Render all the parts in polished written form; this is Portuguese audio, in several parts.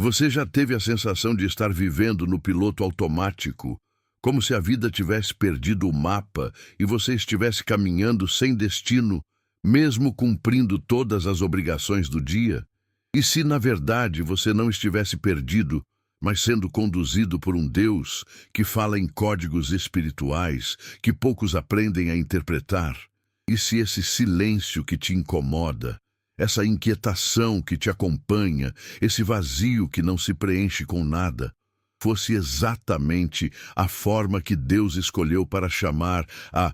Você já teve a sensação de estar vivendo no piloto automático, como se a vida tivesse perdido o mapa e você estivesse caminhando sem destino, mesmo cumprindo todas as obrigações do dia? E se, na verdade, você não estivesse perdido, mas sendo conduzido por um Deus que fala em códigos espirituais que poucos aprendem a interpretar? E se esse silêncio que te incomoda, essa inquietação que te acompanha, esse vazio que não se preenche com nada, fosse exatamente a forma que Deus escolheu para chamar a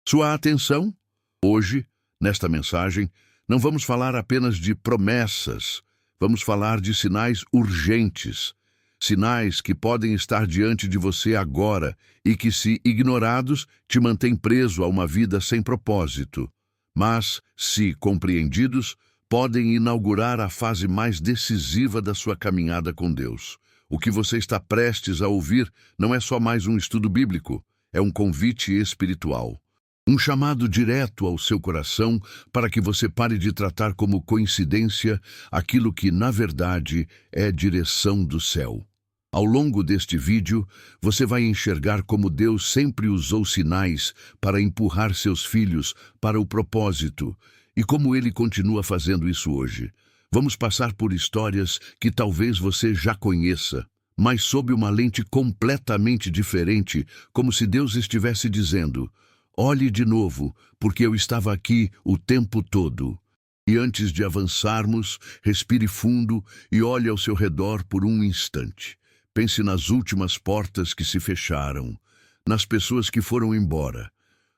sua atenção? Hoje, nesta mensagem, não vamos falar apenas de promessas, vamos falar de sinais urgentes, sinais que podem estar diante de você agora e que, se ignorados, te mantêm preso a uma vida sem propósito. Mas, se compreendidos, podem inaugurar a fase mais decisiva da sua caminhada com Deus. O que você está prestes a ouvir não é só mais um estudo bíblico, é um convite espiritual. Um chamado direto ao seu coração para que você pare de tratar como coincidência aquilo que, na verdade, é direção do céu. Ao longo deste vídeo, você vai enxergar como Deus sempre usou sinais para empurrar seus filhos para o propósito e como Ele continua fazendo isso hoje. Vamos passar por histórias que talvez você já conheça, mas sob uma lente completamente diferente, como se Deus estivesse dizendo: olhe de novo, porque eu estava aqui o tempo todo. E antes de avançarmos, respire fundo e olhe ao seu redor por um instante. Pense nas últimas portas que se fecharam, nas pessoas que foram embora,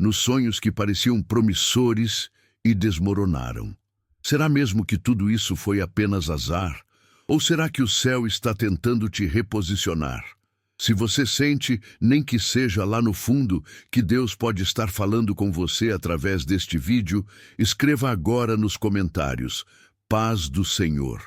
nos sonhos que pareciam promissores e desmoronaram. Será mesmo que tudo isso foi apenas azar? Ou será que o céu está tentando te reposicionar? Se você sente, nem que seja lá no fundo, que Deus pode estar falando com você através deste vídeo, escreva agora nos comentários: Paz do Senhor.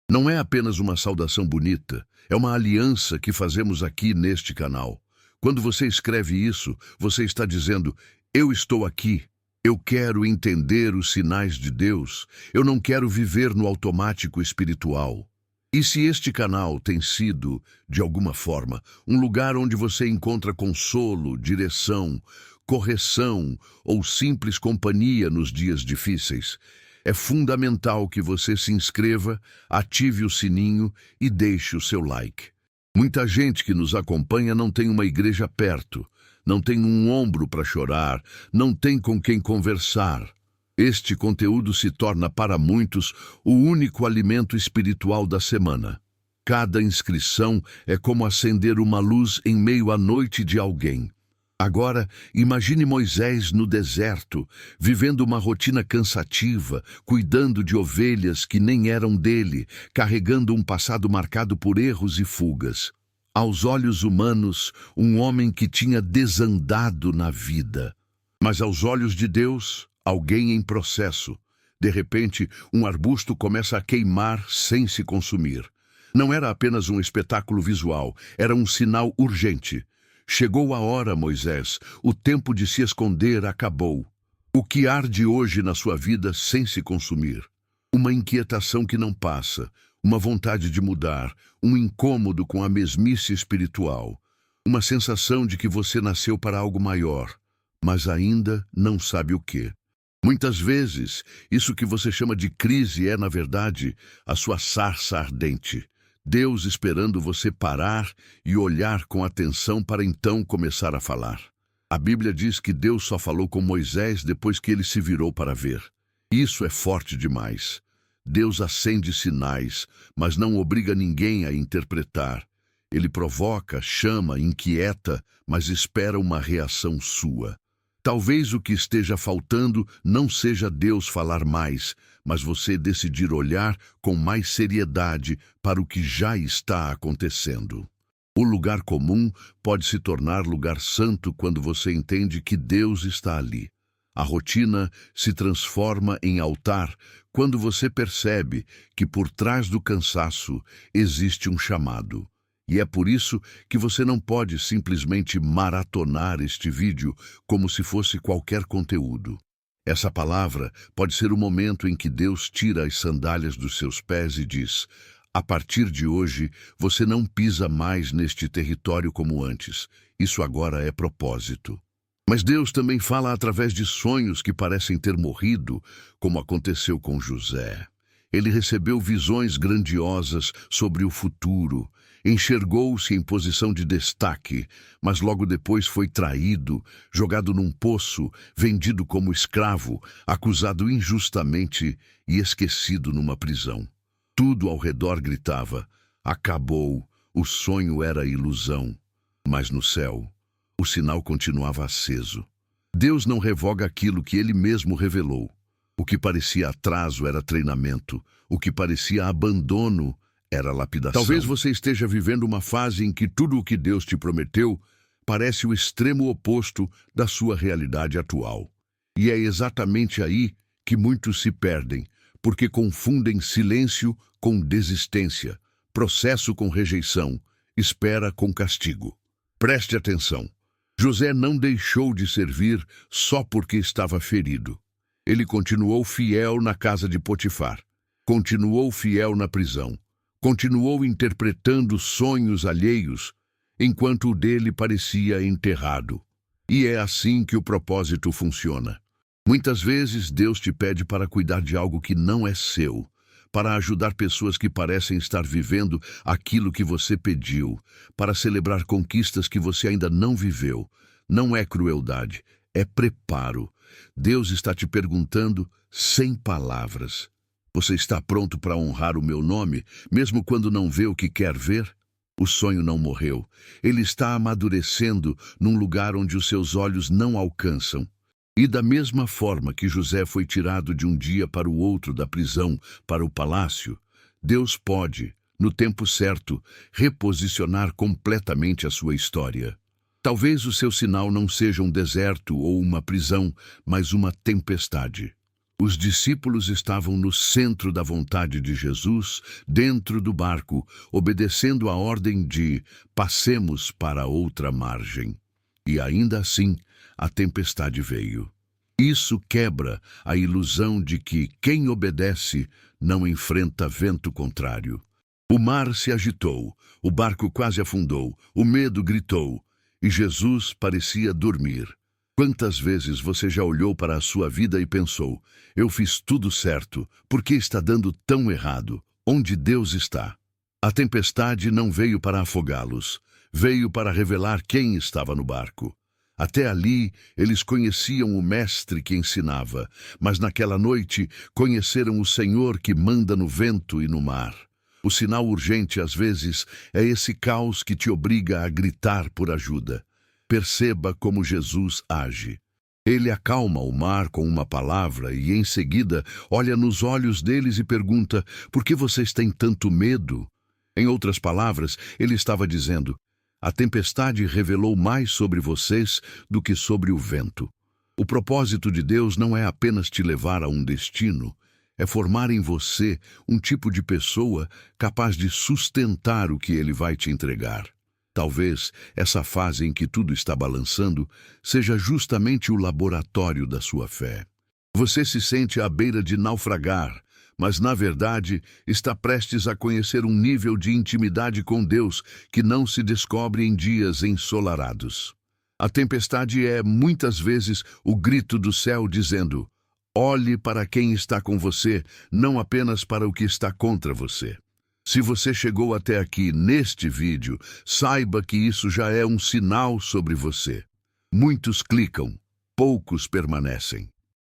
Não é apenas uma saudação bonita, é uma aliança que fazemos aqui neste canal. Quando você escreve isso, você está dizendo: eu estou aqui. Eu quero entender os sinais de Deus. Eu não quero viver no automático espiritual. E se este canal tem sido, de alguma forma, um lugar onde você encontra consolo, direção, correção ou simples companhia nos dias difíceis, é fundamental que você se inscreva, ative o sininho e deixe o seu like. Muita gente que nos acompanha não tem uma igreja perto, não tem um ombro para chorar, não tem com quem conversar. Este conteúdo se torna para muitos o único alimento espiritual da semana. Cada inscrição é como acender uma luz em meio à noite de alguém. Agora, imagine Moisés no deserto, vivendo uma rotina cansativa, cuidando de ovelhas que nem eram dele, carregando um passado marcado por erros e fugas. Aos olhos humanos, um homem que tinha desandado na vida. Mas aos olhos de Deus, alguém em processo. De repente, um arbusto começa a queimar sem se consumir. Não era apenas um espetáculo visual, era um sinal urgente. Chegou a hora, Moisés, o tempo de se esconder acabou. O que arde hoje na sua vida sem se consumir? Uma inquietação que não passa, uma vontade de mudar, um incômodo com a mesmice espiritual, uma sensação de que você nasceu para algo maior, mas ainda não sabe o quê. Muitas vezes, isso que você chama de crise é, na verdade, a sua sarça ardente. Deus esperando você parar e olhar com atenção para então começar a falar. A Bíblia diz que Deus só falou com Moisés depois que ele se virou para ver. Isso é forte demais. Deus acende sinais, mas não obriga ninguém a interpretar. Ele provoca, chama, inquieta, mas espera uma reação sua. Talvez o que esteja faltando não seja Deus falar mais, mas você decidir olhar com mais seriedade para o que já está acontecendo. O lugar comum pode se tornar lugar santo quando você entende que Deus está ali. A rotina se transforma em altar quando você percebe que por trás do cansaço existe um chamado. E é por isso que você não pode simplesmente maratonar este vídeo como se fosse qualquer conteúdo. Essa palavra pode ser o momento em que Deus tira as sandálias dos seus pés e diz: A partir de hoje, você não pisa mais neste território como antes. Isso agora é propósito. Mas Deus também fala através de sonhos que parecem ter morrido, como aconteceu com José. Ele recebeu visões grandiosas sobre o futuro, enxergou-se em posição de destaque, mas logo depois foi traído, jogado num poço, vendido como escravo, acusado injustamente e esquecido numa prisão. Tudo ao redor gritava: acabou, o sonho era ilusão. Mas no céu, o sinal continuava aceso. Deus não revoga aquilo que Ele mesmo revelou. O que parecia atraso era treinamento. O que parecia abandono era lapidação. Talvez você esteja vivendo uma fase em que tudo o que Deus te prometeu parece o extremo oposto da sua realidade atual. E é exatamente aí que muitos se perdem, porque confundem silêncio com desistência, processo com rejeição, espera com castigo. Preste atenção. José não deixou de servir só porque estava ferido. Ele continuou fiel na casa de Potifar, continuou fiel na prisão, continuou interpretando sonhos alheios, enquanto o dele parecia enterrado. E é assim que o propósito funciona. Muitas vezes Deus te pede para cuidar de algo que não é seu, para ajudar pessoas que parecem estar vivendo aquilo que você pediu, para celebrar conquistas que você ainda não viveu. Não é crueldade, é preparo. Deus está te perguntando sem palavras: você está pronto para honrar o meu nome, mesmo quando não vê o que quer ver? O sonho não morreu. Ele está amadurecendo num lugar onde os seus olhos não alcançam. E da mesma forma que José foi tirado de um dia para o outro da prisão para o palácio, Deus pode, no tempo certo, reposicionar completamente a sua história. Talvez o seu sinal não seja um deserto ou uma prisão, mas uma tempestade. Os discípulos estavam no centro da vontade de Jesus, dentro do barco, obedecendo a ordem de passemos para outra margem. E ainda assim, a tempestade veio. Isso quebra a ilusão de que quem obedece não enfrenta vento contrário. O mar se agitou, o barco quase afundou, o medo gritou, e Jesus parecia dormir. Quantas vezes você já olhou para a sua vida e pensou: eu fiz tudo certo, por que está dando tão errado? Onde Deus está? A tempestade não veio para afogá-los, veio para revelar quem estava no barco. Até ali, eles conheciam o mestre que ensinava, mas naquela noite conheceram o Senhor que manda no vento e no mar. O sinal urgente, às vezes, é esse caos que te obriga a gritar por ajuda. Perceba como Jesus age. Ele acalma o mar com uma palavra e, em seguida, olha nos olhos deles e pergunta: por que vocês têm tanto medo? Em outras palavras, ele estava dizendo: a tempestade revelou mais sobre vocês do que sobre o vento. O propósito de Deus não é apenas te levar a um destino, é formar em você um tipo de pessoa capaz de sustentar o que Ele vai te entregar. Talvez essa fase em que tudo está balançando seja justamente o laboratório da sua fé. Você se sente à beira de naufragar, mas na verdade está prestes a conhecer um nível de intimidade com Deus que não se descobre em dias ensolarados. A tempestade é, muitas vezes, o grito do céu dizendo: olhe para quem está com você, não apenas para o que está contra você. Se você chegou até aqui neste vídeo, saiba que isso já é um sinal sobre você. Muitos clicam, poucos permanecem.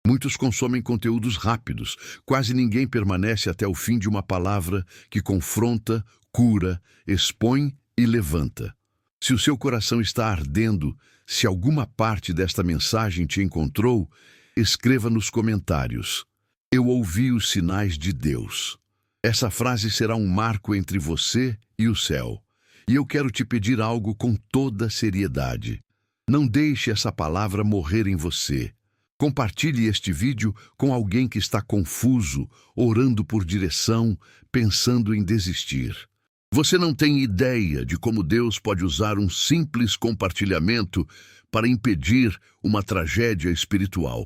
Muitos consomem conteúdos rápidos, quase ninguém permanece até o fim de uma palavra que confronta, cura, expõe e levanta. Se o seu coração está ardendo, se alguma parte desta mensagem te encontrou, escreva nos comentários: eu ouvi os sinais de Deus. Essa frase será um marco entre você e o céu. E eu quero te pedir algo com toda seriedade. Não deixe essa palavra morrer em você. Compartilhe este vídeo com alguém que está confuso, orando por direção, pensando em desistir. Você não tem ideia de como Deus pode usar um simples compartilhamento para impedir uma tragédia espiritual.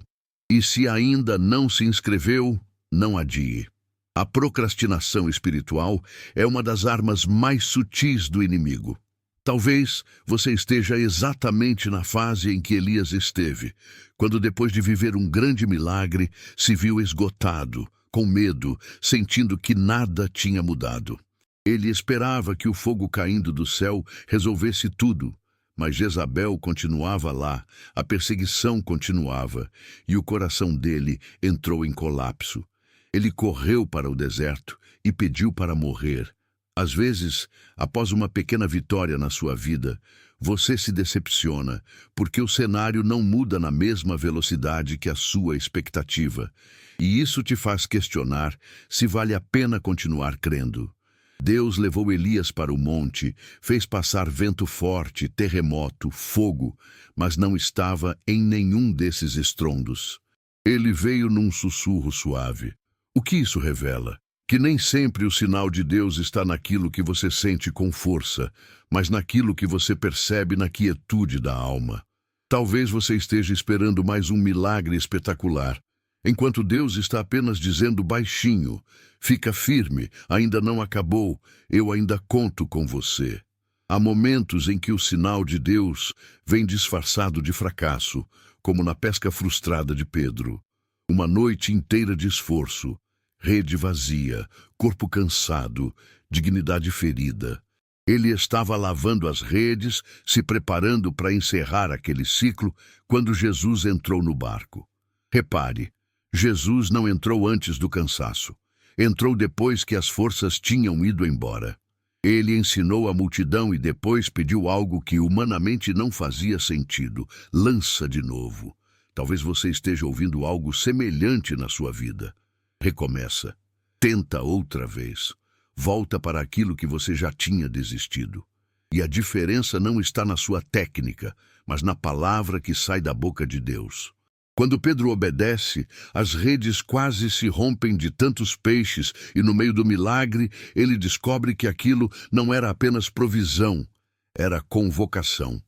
E se ainda não se inscreveu, não adie. A procrastinação espiritual é uma das armas mais sutis do inimigo. Talvez você esteja exatamente na fase em que Elias esteve, quando depois de viver um grande milagre, se viu esgotado, com medo, sentindo que nada tinha mudado. Ele esperava que o fogo caindo do céu resolvesse tudo, mas Jezabel continuava lá, a perseguição continuava, e o coração dele entrou em colapso. Ele correu para o deserto e pediu para morrer. Às vezes, após uma pequena vitória na sua vida, você se decepciona, porque o cenário não muda na mesma velocidade que a sua expectativa. E isso te faz questionar se vale a pena continuar crendo. Deus levou Elias para o monte, fez passar vento forte, terremoto, fogo, mas não estava em nenhum desses estrondos. Ele veio num sussurro suave. O que isso revela? Que nem sempre o sinal de Deus está naquilo que você sente com força, mas naquilo que você percebe na quietude da alma. Talvez você esteja esperando mais um milagre espetacular, enquanto Deus está apenas dizendo baixinho: fica firme, ainda não acabou, eu ainda conto com você. Há momentos em que o sinal de Deus vem disfarçado de fracasso, como na pesca frustrada de Pedro. Uma noite inteira de esforço, rede vazia, corpo cansado, dignidade ferida. Ele estava lavando as redes, se preparando para encerrar aquele ciclo, quando Jesus entrou no barco. Repare, Jesus não entrou antes do cansaço. Entrou depois que as forças tinham ido embora. Ele ensinou a multidão e depois pediu algo que humanamente não fazia sentido: lança de novo. Talvez você esteja ouvindo algo semelhante na sua vida. Recomeça. Tenta outra vez. Volta para aquilo que você já tinha desistido. E a diferença não está na sua técnica, mas na palavra que sai da boca de Deus. Quando Pedro obedece, as redes quase se rompem de tantos peixes e no meio do milagre ele descobre que aquilo não era apenas provisão, era convocação.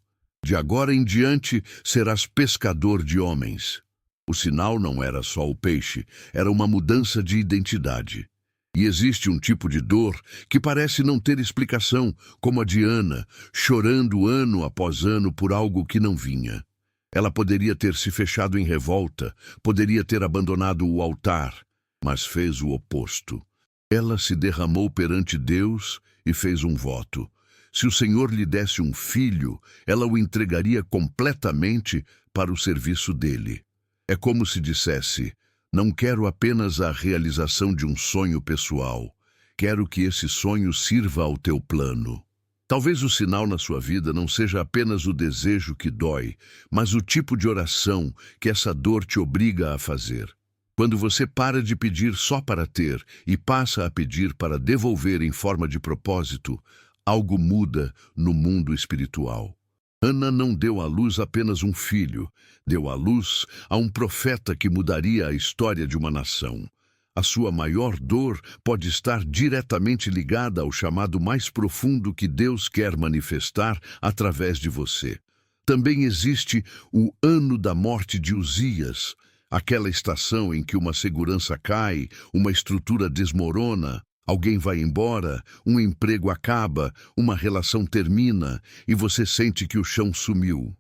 De agora em diante serás pescador de homens. O sinal não era só o peixe, era uma mudança de identidade. E existe um tipo de dor que parece não ter explicação, como a de Ana, chorando ano após ano por algo que não vinha. Ela poderia ter se fechado em revolta, poderia ter abandonado o altar, mas fez o oposto. Ela se derramou perante Deus e fez um voto. Se o Senhor lhe desse um filho, ela o entregaria completamente para o serviço dele. É como se dissesse: não quero apenas a realização de um sonho pessoal, quero que esse sonho sirva ao teu plano. Talvez o sinal na sua vida não seja apenas o desejo que dói, mas o tipo de oração que essa dor te obriga a fazer. Quando você para de pedir só para ter e passa a pedir para devolver em forma de propósito, algo muda no mundo espiritual. Ana não deu à luz apenas um filho, deu à luz a um profeta que mudaria a história de uma nação. A sua maior dor pode estar diretamente ligada ao chamado mais profundo que Deus quer manifestar através de você. Também existe o ano da morte de Uzias, aquela estação em que uma segurança cai, uma estrutura desmorona, alguém vai embora, um emprego acaba, uma relação termina e você sente que o chão sumiu.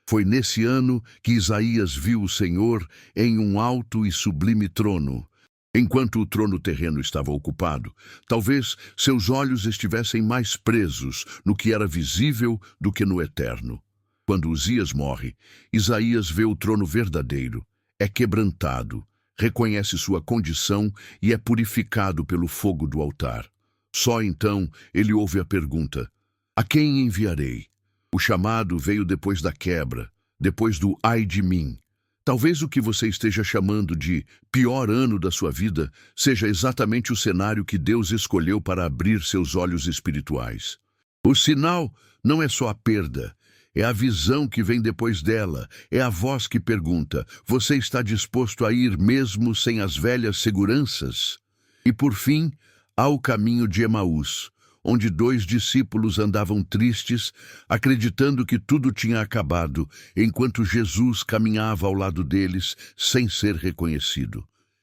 Foi nesse ano que Isaías viu o Senhor em um alto e sublime trono. Enquanto o trono terreno estava ocupado, talvez seus olhos estivessem mais presos no que era visível do que no eterno. Quando Uzias morre, Isaías vê o trono verdadeiro, é quebrantado, reconhece sua condição e é purificado pelo fogo do altar. Só então ele ouve a pergunta: a quem enviarei? O chamado veio depois da quebra, depois do ai de mim. Talvez o que você esteja chamando de pior ano da sua vida seja exatamente o cenário que Deus escolheu para abrir seus olhos espirituais. O sinal não é só a perda, é a visão que vem depois dela, é a voz que pergunta: você está disposto a ir mesmo sem as velhas seguranças? E por fim, há o caminho de Emaús, onde 2 discípulos andavam tristes, acreditando que tudo tinha acabado, enquanto Jesus caminhava ao lado deles sem ser reconhecido.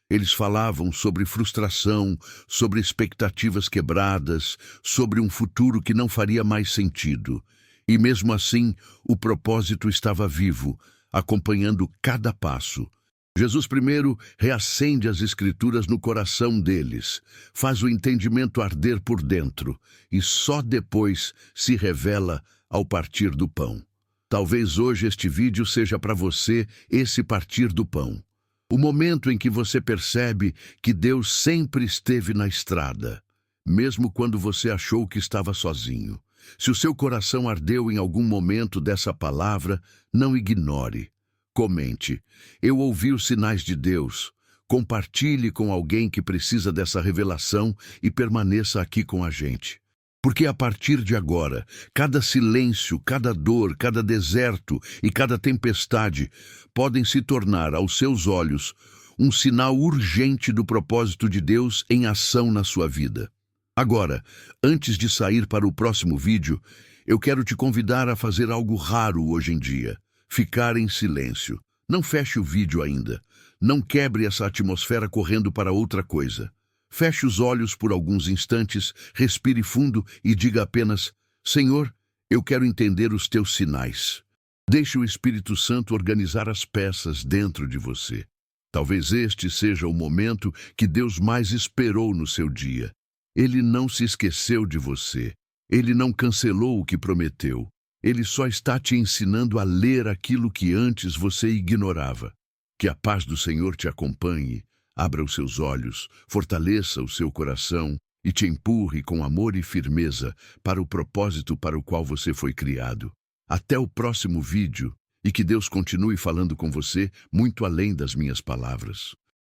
Eles falavam sobre frustração, sobre expectativas quebradas, sobre um futuro que não faria mais sentido. E mesmo assim, o propósito estava vivo, acompanhando cada passo. Jesus primeiro reacende as Escrituras no coração deles, faz o entendimento arder por dentro e só depois se revela ao partir do pão. Talvez hoje este vídeo seja para você esse partir do pão. O momento em que você percebe que Deus sempre esteve na estrada, mesmo quando você achou que estava sozinho. Se o seu coração ardeu em algum momento dessa palavra, não ignore. Comente. Eu ouvi os sinais de Deus. Compartilhe com alguém que precisa dessa revelação e permaneça aqui com a gente. Porque a partir de agora, cada silêncio, cada dor, cada deserto e cada tempestade podem se tornar, aos seus olhos, um sinal urgente do propósito de Deus em ação na sua vida. Agora, antes de sair para o próximo vídeo, eu quero te convidar a fazer algo raro hoje em dia: ficar em silêncio. Não feche o vídeo ainda. Não quebre essa atmosfera correndo para outra coisa. Feche os olhos por alguns instantes, respire fundo e diga apenas: Senhor, eu quero entender os teus sinais. Deixe o Espírito Santo organizar as peças dentro de você. Talvez este seja o momento que Deus mais esperou no seu dia. Ele não se esqueceu de você. Ele não cancelou o que prometeu. Ele só está te ensinando a ler aquilo que antes você ignorava. Que a paz do Senhor te acompanhe. Abra os seus olhos, fortaleça o seu coração e te empurre com amor e firmeza para o propósito para o qual você foi criado. Até o próximo vídeo e que Deus continue falando com você muito além das minhas palavras.